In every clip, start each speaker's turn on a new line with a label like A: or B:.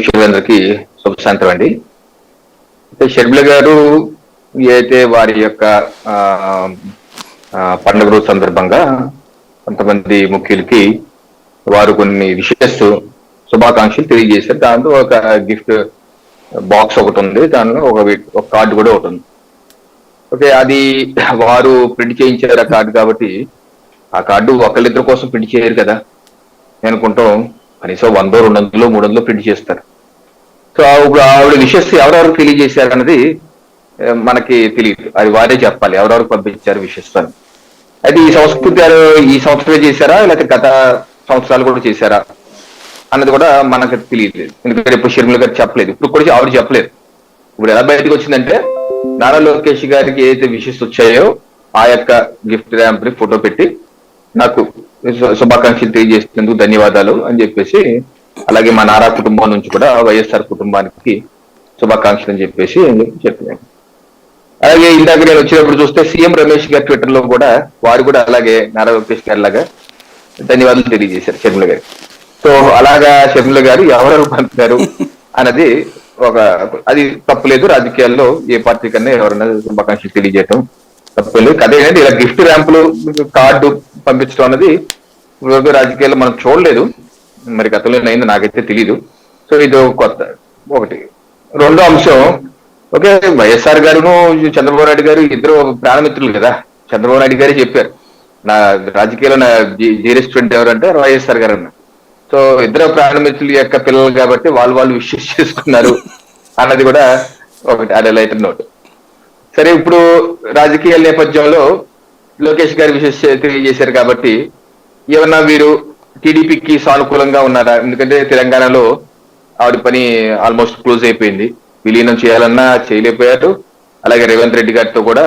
A: వీక్షకులందరికీ శుభ సాయంత్రం అండి. అయితే షర్మిల గారు అయితే వారి యొక్క పండుగ రోజు సందర్భంగా కొంతమంది ముఖ్యులకి వారు కొన్ని విషెస్ శుభాకాంక్షలు తెలియజేశారు. దాంతో ఒక గిఫ్ట్ బాక్స్ ఒకటి ఉంది, దానిలో ఒక కార్డు కూడా ఒకటి ఉంది. ఓకే, అది వారు ప్రింట్ చేయించారు ఆ కార్డు కాబట్టి ఆ కార్డు ఒకళ్ళిద్దరి కోసం ప్రింట్ చేయరు కదా. నేను అనుకుంటాం కనీసం 100, 200, 300 ప్రింట్ చేస్తారు. సో ఇప్పుడు ఆవిడ విషెస్ ఎవరెవరికి తెలియజేశారు అన్నది మనకి తెలియదు, అది వారే చెప్పాలి ఎవరెవరికి పంపించారు విషెస్ అని. అయితే ఈ సంవత్సరమే చేశారా లేకపోతే గత సంవత్సరాలు కూడా చేశారా అన్నది కూడా మనకు తెలియదు. ఎందుకంటే ఇప్పుడు షర్మిల గారు చెప్పలేదు, ఇప్పుడు కూడా ఆవిడ చెప్పలేదు. ఇప్పుడు ఎలా బయటకు వచ్చిందంటే నారా లోకేష్ గారికి ఏదైతే విషెస్ వచ్చాయో ఆ యొక్క గిఫ్ట్ ర్యాంప్ ని ఫోటో పెట్టి నాకు శుభాకాంక్షలు తెలియజేసేందుకు ధన్యవాదాలు అని చెప్పేసి, అలాగే మా నారా కుటుంబం నుంచి కూడా వైఎస్ఆర్ కుటుంబానికి శుభాకాంక్షలు అని చెప్పేసి చెప్పాను. అలాగే ఇందాక నేను వచ్చినప్పుడు చూస్తే సీఎం రమేష్ గారి ట్విట్టర్ లో కూడా వారు కూడా అలాగే నారా లోకేష్ గారి లాగా ధన్యవాదాలు తెలియజేశారు షర్మిల గారు. సో అలాగా షర్మిల గారు ఎవరెవరు పంపారు అన్నది అది తప్పులేదు. రాజకీయాల్లో ఏ పార్టీ కన్నా ఎవరైనా శుభాకాంక్షలు తెలియజేయటం తప్పులేదు. అదేంటంటే ఇలా గిఫ్ట్ ర్యాంపులు కార్డు పంపించడం అన్నది రాజకీయాల్లో మనం చూడలేదు, మరి గతంలో అయింది నాకైతే తెలీదు. సో ఇది కొత్త ఒకటి. రెండో అంశం, ఓకే, వైఎస్ఆర్ గారును చంద్రబాబు నాయుడు గారు ఇద్దరు ప్రాణమిత్రులు కదా. చంద్రబాబు నాయుడు గారే చెప్పారు నా రాజకీయాల్లో నా డియరెస్ట్ ఫ్రెండ్ ఎవరంటే వైఎస్ఆర్ గారు అన్న. సో ఇద్దరు ప్రాణమిత్రుల యొక్క పిల్లలు కాబట్టి వాళ్ళు విషెస్ చేసుకున్నారు అన్నది కూడా ఒకటి, అదే లైటర్ నోట్. సరే, ఇప్పుడు రాజకీయాల నేపథ్యంలో లోకేష్ గారి విషెస్ తెలియజేశారు కాబట్టి ఏమన్నా వీరు టీడీపీకి సానుకూలంగా ఉన్నారా? ఎందుకంటే తెలంగాణలో ఆవిడ పని ఆల్మోస్ట్ క్లోజ్ అయిపోయింది, విలీనం చేయాలన్నా చేయలేకపోయారు. అలాగే రేవంత్ రెడ్డి గారితో కూడా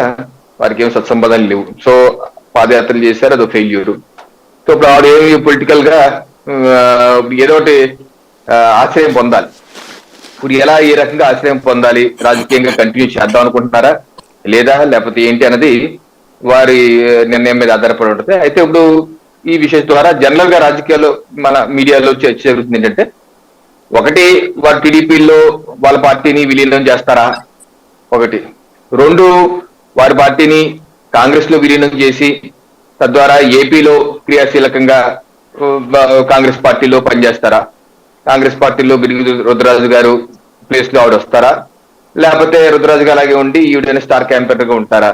A: వారికి ఏం సత్సంబంధాలు లేవు. సో పాదయాత్రలు చేశారు, అదో ఫెయిల్యూర్. సో ఇప్పుడు ఆవిడ ఏమి పొలిటికల్ గా ఏదో ఒకటి ఆశ్రయం పొందాలి. ఇప్పుడు ఎలా ఏ రకంగా ఆశ్రయం పొందాలి, రాజకీయంగా కంటిన్యూ చేద్దాం అనుకుంటున్నారా లేదా లేకపోతే ఏంటి అన్నది వారి నిర్ణయం మీద ఆధారపడి ఉంటుంది. అయితే ఇప్పుడు ఈ విషయం ద్వారా జనరల్ గా రాజకీయాల్లో మన మీడియాలో చర్చ జరుగుతుంది ఏంటంటే, ఒకటి వారు టీడీపీలో వాళ్ళ పార్టీని విలీనం చేస్తారా, ఒకటి. రెండు, వారి పార్టీని కాంగ్రెస్ లో విలీనం చేసి తద్వారా ఏపీలో క్రియాశీలకంగా కాంగ్రెస్ పార్టీలో పనిచేస్తారా, కాంగ్రెస్ పార్టీలో రుద్రరాజు గారు ప్లేస్ లో ఆవిడ వస్తారా, లేకపోతే రుద్రరాజు గారు అలాగే ఉండి ఈవిడైనా స్టార్ క్యాంపెయినర్ గా ఉంటారా,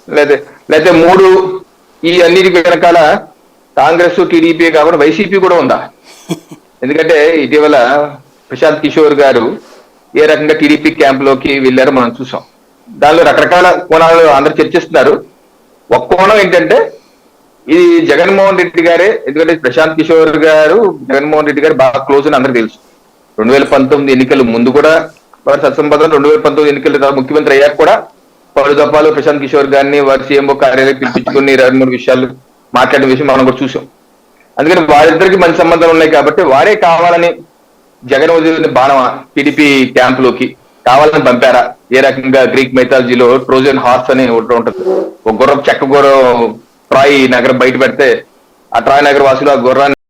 A: లేకపోతే మూడు, ఈ అన్నిటి వెనకాల కాంగ్రెస్ టీడీపీ కాకుండా వైసీపీ కూడా ఉందా? ఎందుకంటే ఇటీవల ప్రశాంత్ కిషోర్ గారు ఏ రకంగా టీడీపీ క్యాంప్ లోకి వెళ్ళారో మనం చూసాం. దానిలో రకరకాల కోణాలు అందరూ చర్చిస్తున్నారు. ఒక కోణం ఏంటంటే ఇది జగన్మోహన్ రెడ్డి గారే, ఎందుకంటే ప్రశాంత్ కిషోర్ గారు జగన్మోహన్ రెడ్డి గారు బాగా క్లోజ్ అని అందరికి తెలుసు. 2019 ఎన్నికల ముందు కూడా వారి సత్సంబంధం, 2019 ఎన్నికల ముఖ్యమంత్రి అయ్యాక కూడా పలు దఫాలు ప్రశాంత్ కిషోర్ గారిని వారి సీఎంఓ కార్యాలయం పిలిపించుకుని 2-3 విషయాలు మాట్లాడిన విషయం మనం కూడా చూసాం. అందుకని వారిద్దరికి మంచి సంబంధాలు ఉన్నాయి కాబట్టి వారే కావాలని జగన్ వదిలిన బాణం టీడీపీ క్యాంప్ లోకి కావాలని పంపారా? ఏ రకంగా గ్రీక్ మైథాలజీలో ట్రోజన్ హార్స్ అని ఒకటి ఉంటుంది, ఒక గుర్రం చెక్క గుర్రం ట్రాయ్ నగరం బయట పెడితే ఆ ట్రాయ్ నగర వాసులు ఆ గుర్రాన్ని